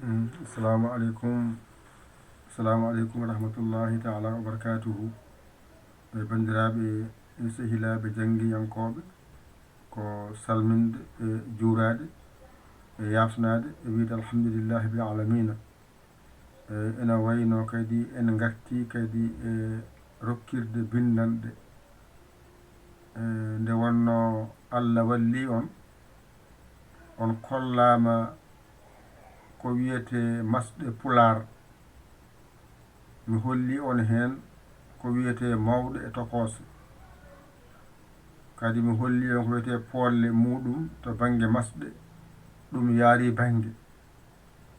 Assalamu aleykum wa rahmatullahi taala wa barakatuhu. Bandiraɓe sehilaɓe jangguiyankoɓe ko salminde e juurade e yafnade e wiide alhamdulillahi bil alamina. Ena wayno kadi en garti kadi e rokkirde bindanɗe nde wonno Allah walli on kollama ko wiyete masɗe pular. Mi holli on hen ko wiyete mawɗo e tokose, kadi mi holli on ko wiyete polle muɗum to banggue masɗe. Ɗum yaari banggue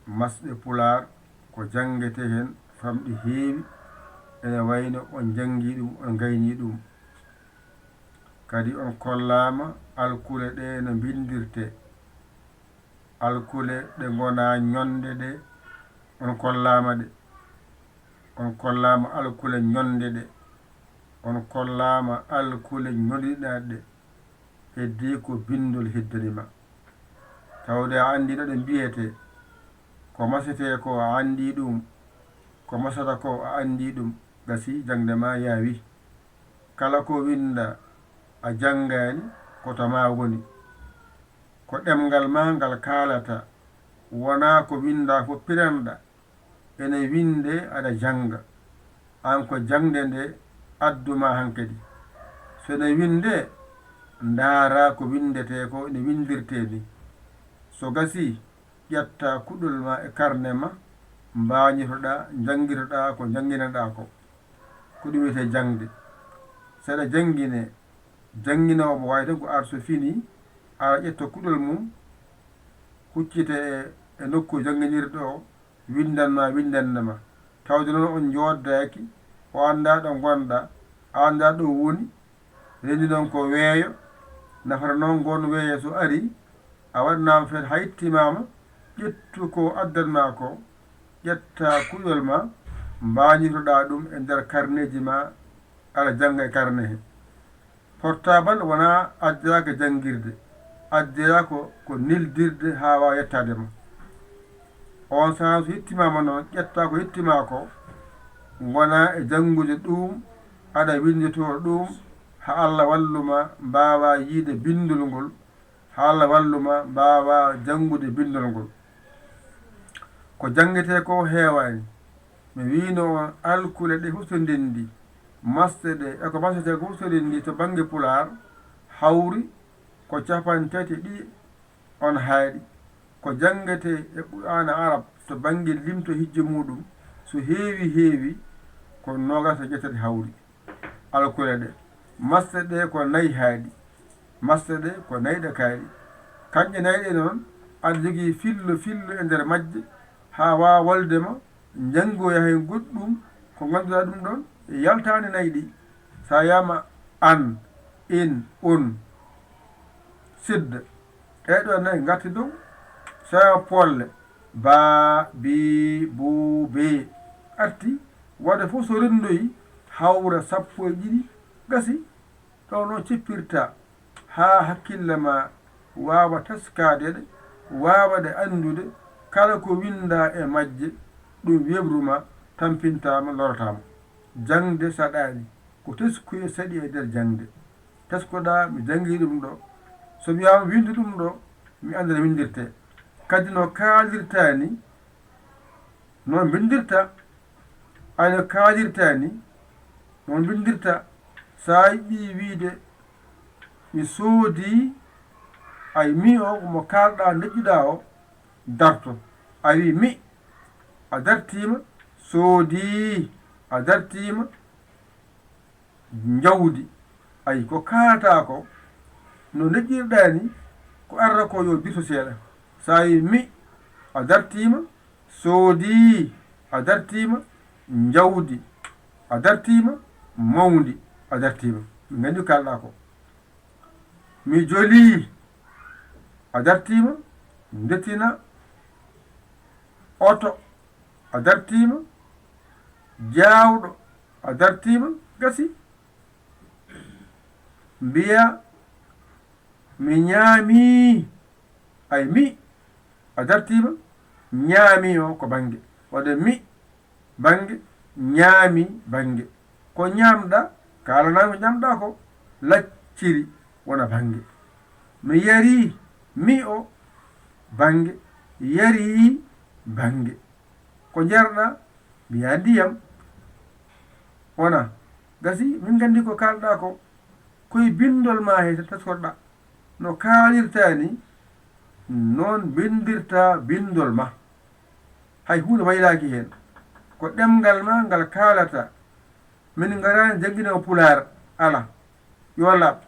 masɗe pular ko jangete hen famɗi heewi, ene wayno on jangi ɗum on gayni ɗum. Kadi on kollama alkule ɗe no bindirte, alkule ɗe gona ñonde ɗe on kollama ɗe. On kollama alkule ñonde ɗe, on kollama alkule ñoliɗa ɗe, heddi ko bindol heddanima. Tawde a andi ɗo ɗe mbiyete ko masete ko a andi ɗum, ko masata ko a andi ɗum, gasi jangdema yaawi. Kala ko winda a jangani koto ma woni, ko ɗemgal ma ngal kaalata, wona ko winda ko piranɗa. Ene winde aɗa janga, an ko jangde nde adduma hankadi. So ene winde ndaara ko windete ko ene windirte ni. So gasi ƴetta kuɗol ma e karne ma, mbañitoɗa jangguitoɗa ko jangguinoɗa ko ɗum wiyete jangde. Saɗa jangguine janguinowo wayde ko ar so fini ara ƴetta kuɗol mum huccite e nokku janguinirɗo o, windanma windannama. Tawde noon on joddaki, o anda ɗo gonɗa, a anda ɗo woni, rendi noon ko weeyo. Nafata noon gon weeyo so ari a waɗanama feet hayttimama, ƴettu ko addanma ko, ƴetta kuɗol ma mbañitoɗa ɗum e nder karneji ma, aɗa janga e karne he. Portable wona addiraka janguirde, addira ko nildirde ha wawa yettadema. On saha so hettimama noon, ƴetta ko hettima ko, gona e jangude ɗum, aɗa windito ɗum, ha Allah walluma mbawa yiide bindol ngol, ha Allah walluma mbawa jangude bindol ngol. Ko jangete ko heewani. Mi wino on alkule ɗe fof so ndendi, masɗe ɗe eko masete ko fof so ndendi to banggue pular hawri ko 33 on haaɗi. Ko jangete e Qur'ana arab to banggue limto hijju muɗum so heewi ko 27 hawri alkule ɗe. Masɗe ɗe ko 4 haaɗi, masɗe ɗe ko 4 ɗe kaaɗi. Kanƴe 4 ɗe noon aɗa jogui fillo e nder majje ha wawa waldema jangoya hen goɗɗum ko ganduɗa ɗum ɗon yaltani 4 ɗi. Sa yama an, in, on, sidda, ɗeɗo 4 garti dow. Sa polle ba, bi, bu, be arti, waɗa fof so rendoyi hawra 12 gasi. Ɗo noon cippirta ha hakkille ma wawa taskade ɗe, wawa ɗe andude. Kala ko winda e majje ɗum webruma tampintama, lorotama. Jangde saɗani ko teskuye saɗi e nder jangde. Teskoɗa mi jangi ɗum ɗo, so wiyama winde ɗum ɗo, mi anda no windirte. Kadi no kaalirta ni noon bindirta, ayno kaalirta ni noon bindirta. Sa yiɗi wiide mi soodi, ay mi o mo kalɗa neƴƴuɗa o darto, a wi mi, a dartima. Soodi, a dartima. Jawdi, ay ko kalata ko no neƴƴirɗa ni ko arata ko yo dirto seeɗa. Sa wi mi, a dartima. Soodi, a dartima. Jawdi, a dartima. Mawdi, a dartima. Mi gandi ko kalɗa ko. Mi joli, a dartima. Ndettina. Oto, a dartima. Jawɗo, a dartima. Gasi. Mbiya mi ñaami, ay mi, a dartima. ñaami o ko bange wadde mi bange ñaami bange ko ñamɗa kalana ko ñamɗa ko lacciri wona bange mi yari mi o bange yari bange ko jarɗa mbiya ndiyam wona gasi min gandi ko kalɗa ko koye bindol ma he taskoɗɗa no kaalirta ni noon bindirta bindol ma hay hunde waylaki hen ko ɗemgal ma ngal kaalata min garani jangguino pular ala yo laaɓ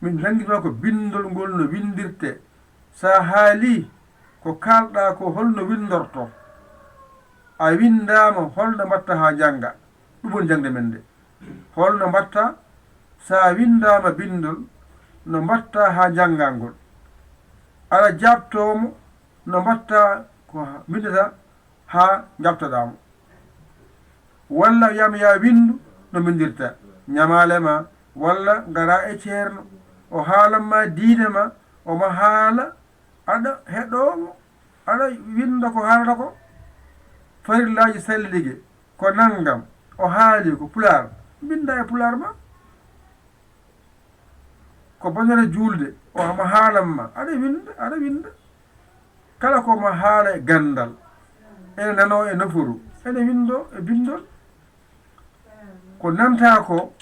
min jangguino ko bindol ngol no windirte sa haali ko kalɗa ko holno windorto a windama holno mbatta ha jangga ɗum woni jangde men nde holno mbatta sa windama bindol no mbatta ha jangal ngol aɗa jabtomo no mbatta ko bindata ha jabtoɗamo walla wiyama ya windu no bindirta ñamalema walla gara e ceerno o haalanma diine ma omo haala aɗa heɗomo aɗa winda ko haalata ko farillaji salliɗigue ko naggam o haali ko pular binda e pular ma ko bonere julde o mo haalanma aɗa winda kala komo haala e gandal ene nano e nafuru ene windo e bindol ko nanta ko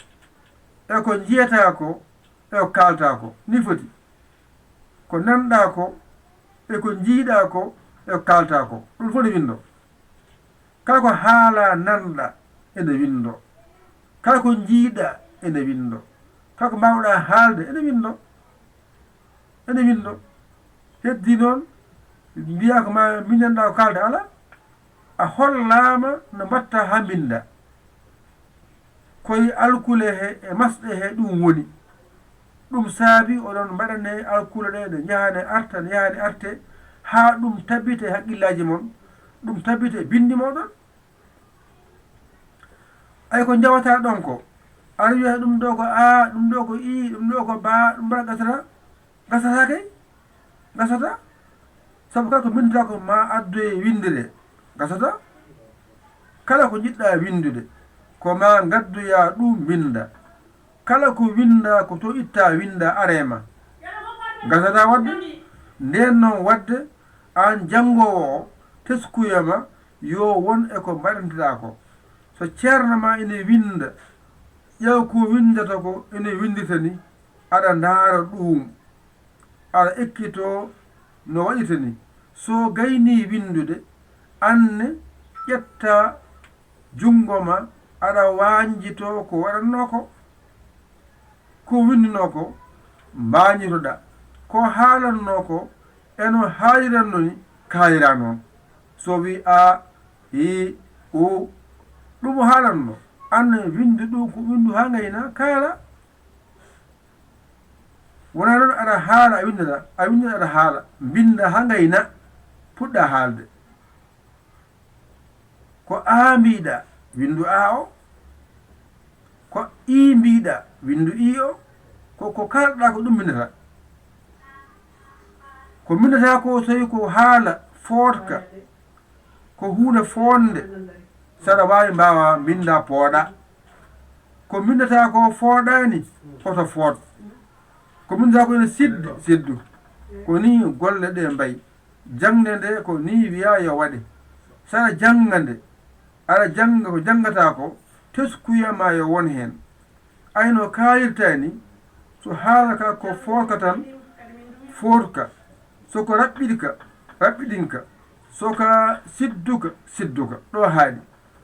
e ko jiyata ko e ko kalta ko ni foti ko nanɗa ko e ko jiiɗa ko e ko kalta ko ɗum fof ne windo kala ko haala nanɗa ene windo kala ko jiiɗa ene windo kala ko mbawɗa haalde ene windo heddi noon mbiya ko ma minanɗa ko kalde ala a hollama no mbatta ha binda koye alkule he e masɗe he ɗum woni ɗum saabi oɗon mbaɗane alkule ɗe ne yahane arta ne yahane arte ha ɗum tabbite haqqillaji mon ɗum tabbite bindi moɗon ay ko jawata ɗon ko aɗa wiya ɗum ɗo ko a ɗum ɗo ko i ɗum ɗo ko ba ɗum mbaɗa gasata kay gasata sabu kala ko bindata ko ma addoye windire gasata kala ko jiɗɗa windude ko ma gaddoya ɗum winda kala ko winda ko to itta winda arema gasata wadde nden noon wadde an jangowo o teskuyama yo won e ko mbaɗantita ko so ceerno ma ene winda ƴeew ko windata ko ene windita ni aɗa ndaara ɗum aɗa ekkito no waɗita ni so gayni windude anne ƴetta jungo ma aɗa wanjito ko waɗanno ko windino ko mbañitoɗa ko haalanno ko eno haaliranno ni kaalira noon so wi a i o ɗum haalanno anne windu ɗum ko windu ha gayna kaala wona noon aɗa haala a windata aɗa haala binda ha gayna puɗɗa haalde ko a mbiɗa windu a o ko i mbiɗa windu i o ko kalɗa ko ɗum bindata ko bindata ko tawi ko haala footka ko hunde fonde saɗa wawi mbawa binda pooɗa ko bindata ko fooɗani hoto foot ko bindata ko ene siddu ko ni golle ɗe mbayi jangde nde ko ni wiya yo waɗe saɗa janga nde aɗa janga ko jangata ko teskuyama yo won hen ayno kaalirta ni so haalaka ko footka tan footka soko raɓɓiɗinka soka sidduka ɗo haaɗi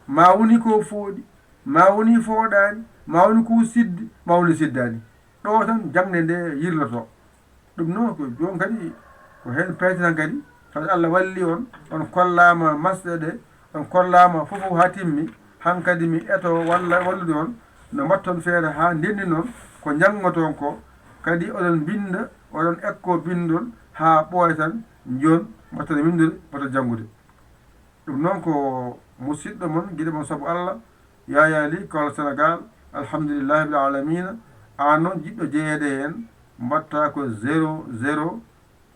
ma woni ko fooɗi ma woni fooɗani ma woni ko siddi ma woni siddani ɗo tan jangde nde yirloto ɗum noon ko joni kadi ko hen peytatan kadi taw Allah walli on kollama masɗe ɗe on kollama fof ha timmi hankadi mi eto walla wallude on no mbatton feere ha ndenni noon ko janggoton ko kadi oɗon binda oɗon ekko bindol ha ɓooya tan jon mbatton windude mbatton janggude ɗum noon ko musidɗo mon guiɗo mon saabu Allah Yaya Ly Kaolack Sénégal alhamdulillahi bil alamina an noon jiɗɗo jeeyede hen mbatta ko 00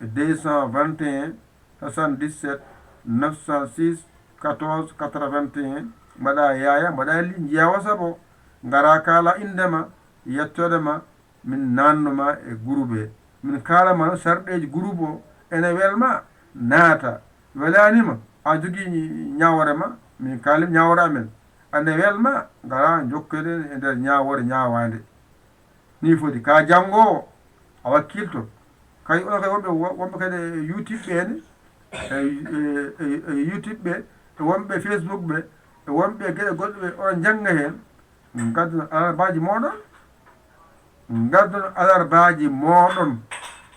221 77 906 14 81 mbaɗa yaya mbaɗa li jiya wasabo ngara kala indema yettodema min nannuma e groupe he min kalama sarɗeji groupe o ene welma naata welanima a jogui ñawore ma min kalim ñawore amen ane welma ngara jokkoɗen e nder ñawore ñawade ni foti ka janggowo a wakkilto kay onon kay wonɓe kadi youtube ɓene youtube ɓe e wonɓe facebook ɓe e wonɓe gueɗe goɗɗe ɓe oɗon jangga hen gadduno alarbaji moɗon gadduno alarbaji moɗon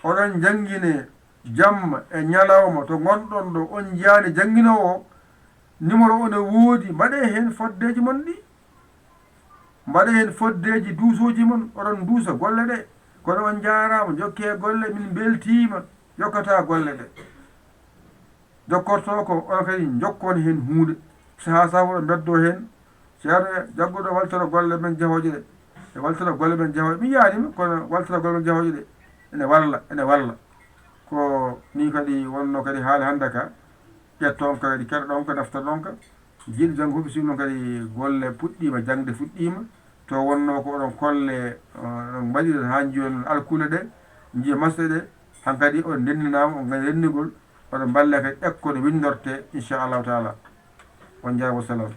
oɗon jangguine jamma e ñalawma to gonɗon ɗo on jiyani jangguinowo o numéro o ne woodi mbaɗe hen foddeji mon ɗi mbaɗe hen foddeji duusoji mon oɗon duusa golle ɗe kono on jarama jokke golle min beltima jokkata golle ɗe jokkorto ko on kadi jokkon hen hunde saha saha oɗo beddo hen ceerno jagguɗo waltoro golle men jahoje ɗe e waltoro golle men jahoje mi yiyanima kono waltoro golle men jahoje ɗe ene walla ko ni kadi wonno kadi haali hande ka ƴetton kadi keɗoɗon ko naftoɗon ka jiiɗi janggo huɓe sinno kadi golle puɗɗima jangde fuɗɗima to wonno ko oɗon kolle ɗon mbaɗiɗon ha joni alkule ɗe jiiya masɗe ɗe hankkadi oɗon denninama on gandi rennigol oɗon balle kadi ekkode windorte inchallahu taala on jarama salam